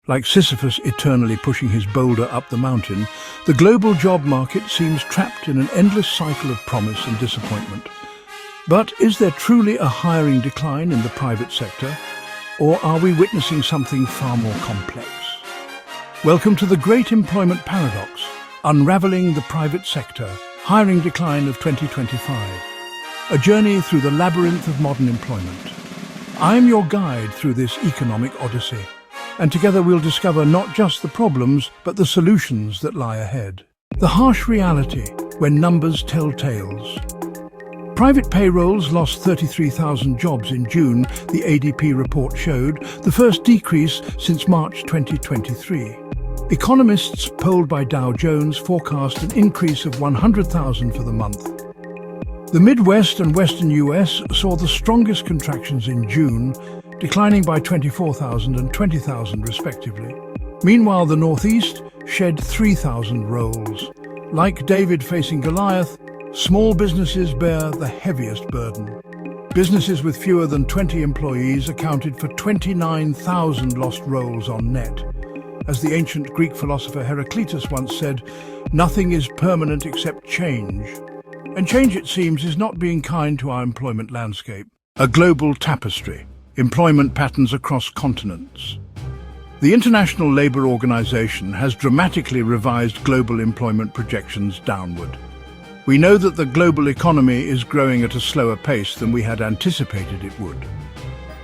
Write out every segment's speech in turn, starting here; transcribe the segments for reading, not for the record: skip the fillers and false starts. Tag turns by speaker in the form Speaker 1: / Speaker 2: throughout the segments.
Speaker 1: Like Sisyphus eternally pushing his boulder up the mountain, the global job market seems trapped in an endless cycle of promise and disappointment. But is there truly a hiring decline in the private sector, or are we witnessing something far more complex? Welcome to the Great Employment Paradox, unraveling the private sector, hiring decline of 2025. A journey through the labyrinth of modern employment. I'm your guide through this economic odyssey. And together we'll discover not just the problems, but the solutions that lie ahead. The harsh reality when numbers tell tales. Private payrolls lost 33,000 jobs in June, the ADP report showed, the first decrease since March 2023. Economists polled by Dow Jones forecast an increase of 100,000 for the month. The Midwest and Western US saw the strongest contractions in June, declining by 24,000 and 20,000 respectively. Meanwhile, the Northeast shed 3,000 roles. Like David facing Goliath, small businesses bear the heaviest burden. Businesses with fewer than 20 employees accounted for 29,000 lost roles on net. As the ancient Greek philosopher Heraclitus once said, "Nothing is permanent except change." And change, it seems, is not being kind to our employment landscape. A global tapestry. Employment patterns across continents. The International Labour Organization has dramatically revised global employment projections downward. We know that the global economy is growing at a slower pace than we had anticipated it would.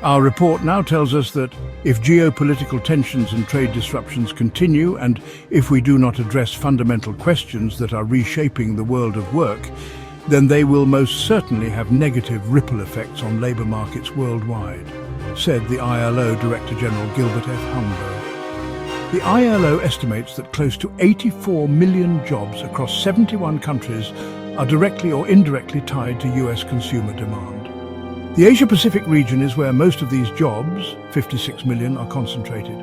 Speaker 1: Our report now tells us that if geopolitical tensions and trade disruptions continue, and if we do not address fundamental questions that are reshaping the world of work, then they will most certainly have negative ripple effects on labour markets worldwide, said the ILO Director General Gilbert F. Humbo. The ILO estimates that close to 84 million jobs across 71 countries are directly or indirectly tied to US consumer demand. The Asia-Pacific region is where most of these jobs, 56 million, are concentrated.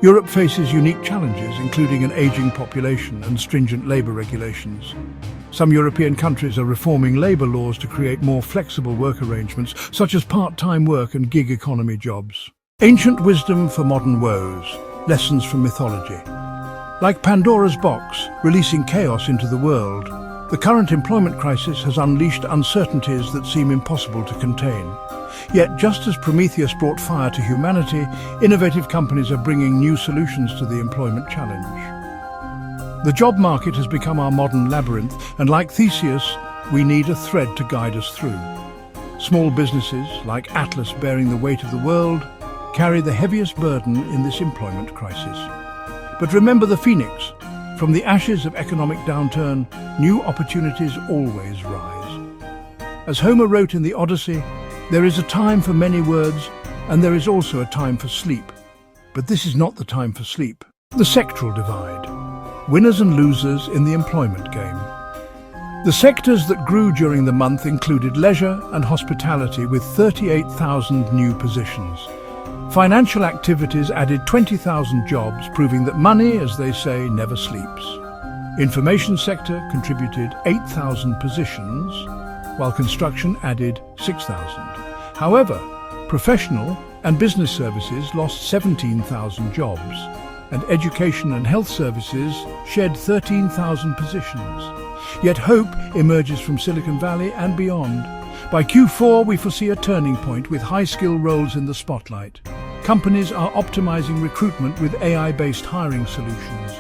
Speaker 1: Europe faces unique challenges, including an ageing population and stringent labour regulations. Some European countries are reforming labour laws to create more flexible work arrangements, such as part-time work and gig economy jobs. Ancient wisdom for modern woes, lessons from mythology. Like Pandora's box, releasing chaos into the world, the current employment crisis has unleashed uncertainties that seem impossible to contain. Yet, just as Prometheus brought fire to humanity, innovative companies are bringing new solutions to the employment challenge. The job market has become our modern labyrinth, and like Theseus, we need a thread to guide us through. Small businesses, like Atlas bearing the weight of the world, carry the heaviest burden in this employment crisis. But remember the phoenix. From the ashes of economic downturn, new opportunities always rise. As Homer wrote in the Odyssey, there is a time for many words, and there is also a time for sleep. But this is not the time for sleep. The sectoral divide. Winners and losers in the employment game. The sectors that grew during the month included leisure and hospitality with 38,000 new positions. Financial activities added 20,000 jobs, proving that money, as they say, never sleeps. Information sector contributed 8,000 positions, while construction added 6,000. However, professional and business services lost 17,000 jobs, and education and health services shed 13,000 positions. Yet hope emerges from Silicon Valley and beyond. By Q4, we foresee a turning point with high-skill roles in the spotlight. Companies are optimizing recruitment with AI-based hiring solutions,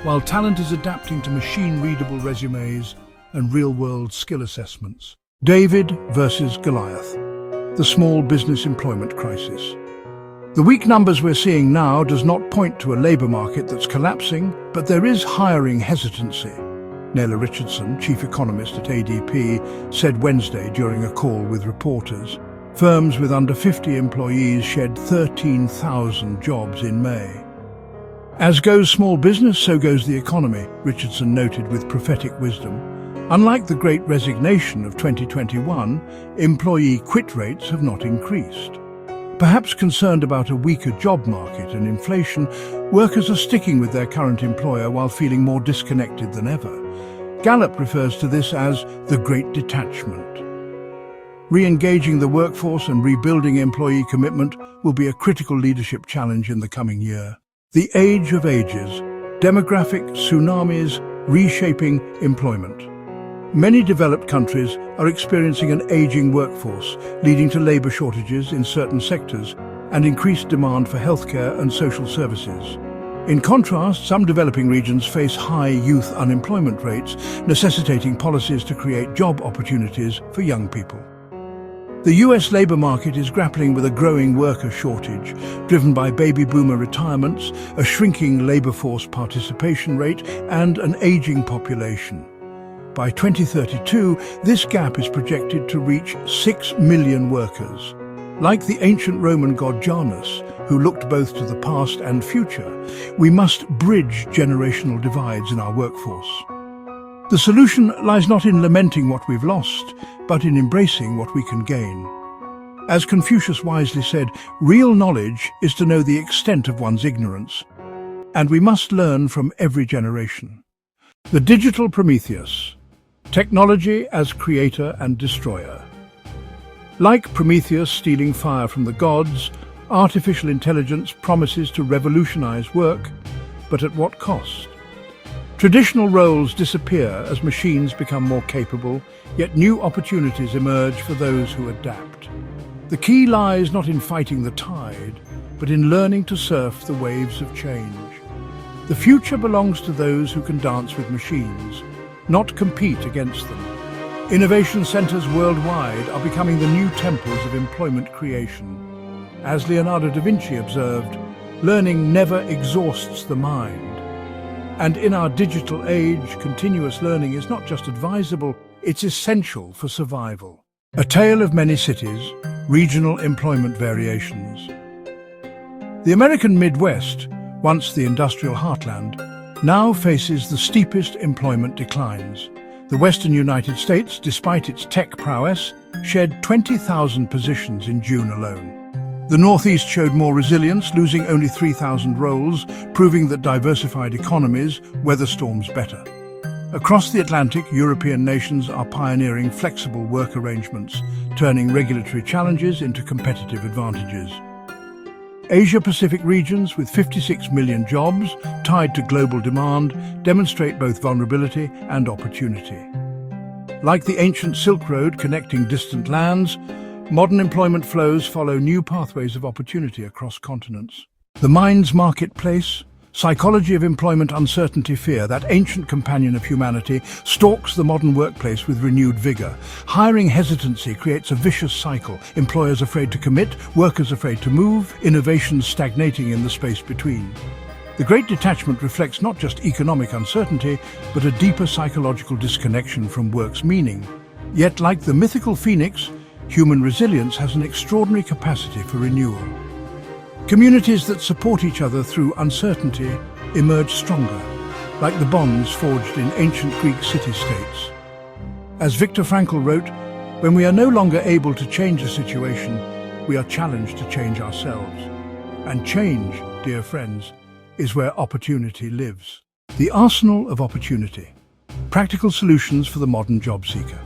Speaker 1: while talent is adapting to machine-readable resumes and real-world skill assessments. David versus Goliath, the small business employment crisis. The weak numbers we're seeing now does not point to a labour market that's collapsing, but there is hiring hesitancy. Naylor Richardson, chief economist at ADP, said Wednesday during a call with reporters. Firms with under 50 employees shed 13,000 jobs in May. As goes small business, so goes the economy, Richardson noted with prophetic wisdom. Unlike the Great Resignation of 2021, employee quit rates have not increased. Perhaps concerned about a weaker job market and inflation, workers are sticking with their current employer while feeling more disconnected than ever. Gallup refers to this as the Great Detachment. Re-engaging the workforce and rebuilding employee commitment will be a critical leadership challenge in the coming year. The age of ages, demographic tsunamis reshaping employment. Many developed countries are experiencing an aging workforce, leading to labor shortages in certain sectors and increased demand for healthcare and social services. In contrast, some developing regions face high youth unemployment rates, necessitating policies to create job opportunities for young people. The US labor market is grappling with a growing worker shortage, driven by baby boomer retirements, a shrinking labor force participation rate, and an aging population. By 2032, this gap is projected to reach 6 million workers. Like the ancient Roman god Janus, who looked both to the past and future, we must bridge generational divides in our workforce. The solution lies not in lamenting what we've lost, but in embracing what we can gain. As Confucius wisely said, real knowledge is to know the extent of one's ignorance, and we must learn from every generation. The digital Prometheus, technology as creator and destroyer. Like Prometheus stealing fire from the gods, artificial intelligence promises to revolutionize work, but at what cost? Traditional roles disappear as machines become more capable, yet new opportunities emerge for those who adapt. The key lies not in fighting the tide, but in learning to surf the waves of change. The future belongs to those who can dance with machines, not compete against them. Innovation centers worldwide are becoming the new temples of employment creation. As Leonardo da Vinci observed, learning never exhausts the mind. And in our digital age, continuous learning is not just advisable, it's essential for survival. A tale of many cities, regional employment variations. The American Midwest, once the industrial heartland, now faces the steepest employment declines. The western United States, despite its tech prowess, shed 20,000 positions in June alone. The Northeast showed more resilience, losing only 3,000 roles, proving that diversified economies weather storms better. Across the Atlantic, European nations are pioneering flexible work arrangements, turning regulatory challenges into competitive advantages. Asia-Pacific regions, with 56 million jobs tied to global demand, demonstrate both vulnerability and opportunity. Like the ancient Silk Road connecting distant lands, modern employment flows follow new pathways of opportunity across continents. The mind's marketplace, psychology of employment, uncertainty, fear, that ancient companion of humanity, stalks the modern workplace with renewed vigor. Hiring hesitancy creates a vicious cycle. Employers afraid to commit, workers afraid to move, innovations stagnating in the space between. The Great Detachment reflects not just economic uncertainty, but a deeper psychological disconnection from work's meaning. Yet, like the mythical phoenix, human resilience has an extraordinary capacity for renewal. Communities that support each other through uncertainty emerge stronger, like the bonds forged in ancient Greek city-states. As Viktor Frankl wrote, when we are no longer able to change a situation, we are challenged to change ourselves. And change, dear friends, is where opportunity lives. The arsenal of opportunity. Practical solutions for the modern job seeker.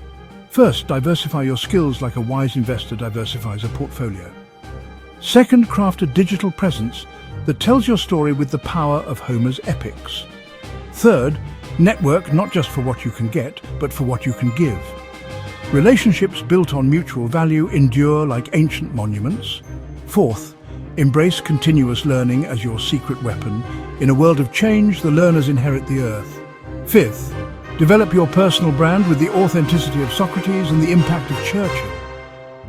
Speaker 1: First, diversify your skills like a wise investor diversifies a portfolio. Second, craft a digital presence that tells your story with the power of Homer's epics. Third, network not just for what you can get, but for what you can give. Relationships built on mutual value endure like ancient monuments. Fourth, embrace continuous learning as your secret weapon. In a world of change, the learners inherit the earth. Fifth, develop your personal brand with the authenticity of Socrates and the impact of Churchill.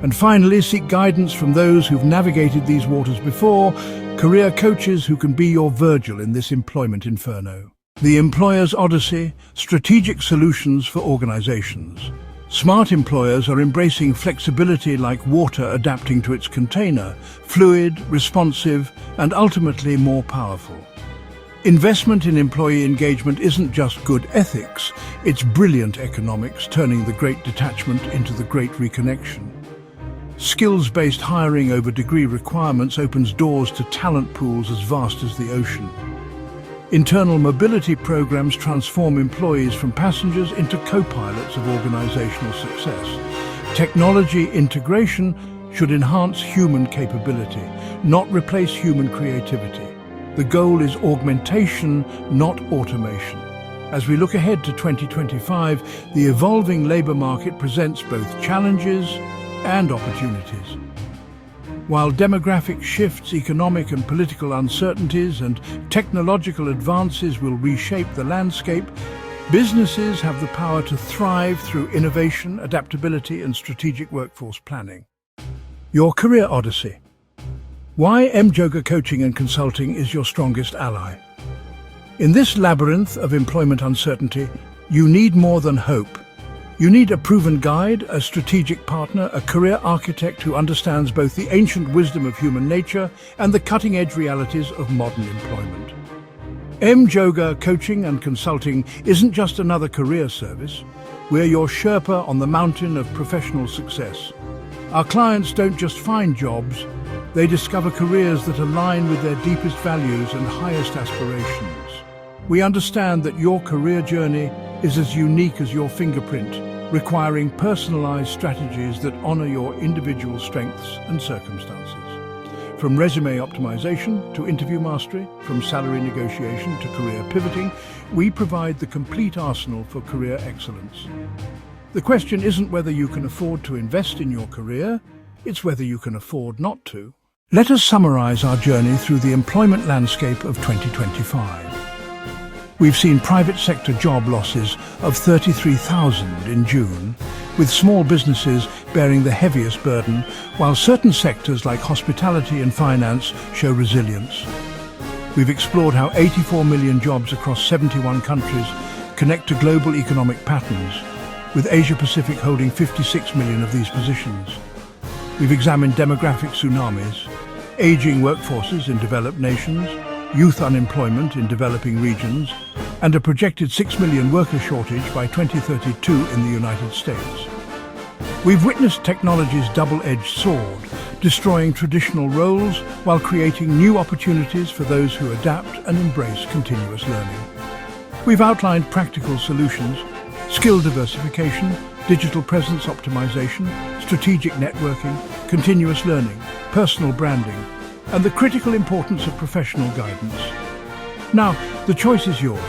Speaker 1: And finally, seek guidance from those who've navigated these waters before, career coaches who can be your Virgil in this employment inferno. The Employer's Odyssey, strategic solutions for organizations. Smart employers are embracing flexibility like water adapting to its container, fluid, responsive, and ultimately more powerful. Investment in employee engagement isn't just good ethics, it's brilliant economics, turning the Great Detachment into the Great Reconnection. Skills-based hiring over degree requirements opens doors to talent pools as vast as the ocean. Internal mobility programs transform employees from passengers into co-pilots of organizational success. Technology integration should enhance human capability, not replace human creativity. The goal is augmentation, not automation. As we look ahead to 2025, the evolving labour market presents both challenges and opportunities. While demographic shifts, economic and political uncertainties, and technological advances will reshape the landscape, businesses have the power to thrive through innovation, adaptability, and strategic workforce planning. Your career odyssey. Why M-Yoga Coaching and Consulting is your strongest ally. In this labyrinth of employment uncertainty, you need more than hope. You need a proven guide, a strategic partner, a career architect who understands both the ancient wisdom of human nature and the cutting-edge realities of modern employment. M-Yoga Coaching and Consulting isn't just another career service. We're your Sherpa on the mountain of professional success. Our clients don't just find jobs, they discover careers that align with their deepest values and highest aspirations. We understand that your career journey is as unique as your fingerprint, requiring personalized strategies that honor your individual strengths and circumstances. From resume optimization to interview mastery, from salary negotiation to career pivoting, we provide the complete arsenal for career excellence. The question isn't whether you can afford to invest in your career, it's whether you can afford not to. Let us summarize our journey through the employment landscape of 2025. We've seen private sector job losses of 33,000 in June, with small businesses bearing the heaviest burden, while certain sectors like hospitality and finance show resilience. We've explored how 84 million jobs across 71 countries connect to global economic patterns, with Asia-Pacific holding 56 million of these positions. We've examined demographic tsunamis, aging workforces in developed nations, youth unemployment in developing regions, and a projected 6 million worker shortage by 2032 in the United States. We've witnessed technology's double-edged sword, destroying traditional roles while creating new opportunities for those who adapt and embrace continuous learning. We've outlined practical solutions: skill diversification, digital presence optimization, strategic networking, continuous learning, personal branding, and the critical importance of professional guidance. Now, the choice is yours.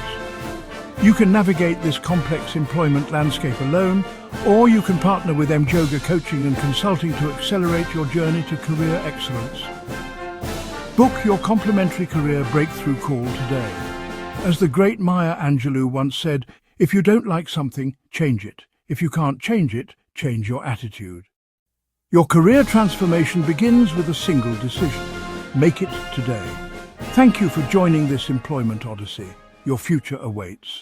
Speaker 1: You can navigate this complex employment landscape alone, or you can partner with M-Yoga Coaching and Consulting to accelerate your journey to career excellence. Book your complimentary career breakthrough call today. As the great Maya Angelou once said, if you don't like something, change it. If you can't change it, change your attitude. Your career transformation begins with a single decision. Make it today. Thank you for joining this employment odyssey. Your future awaits.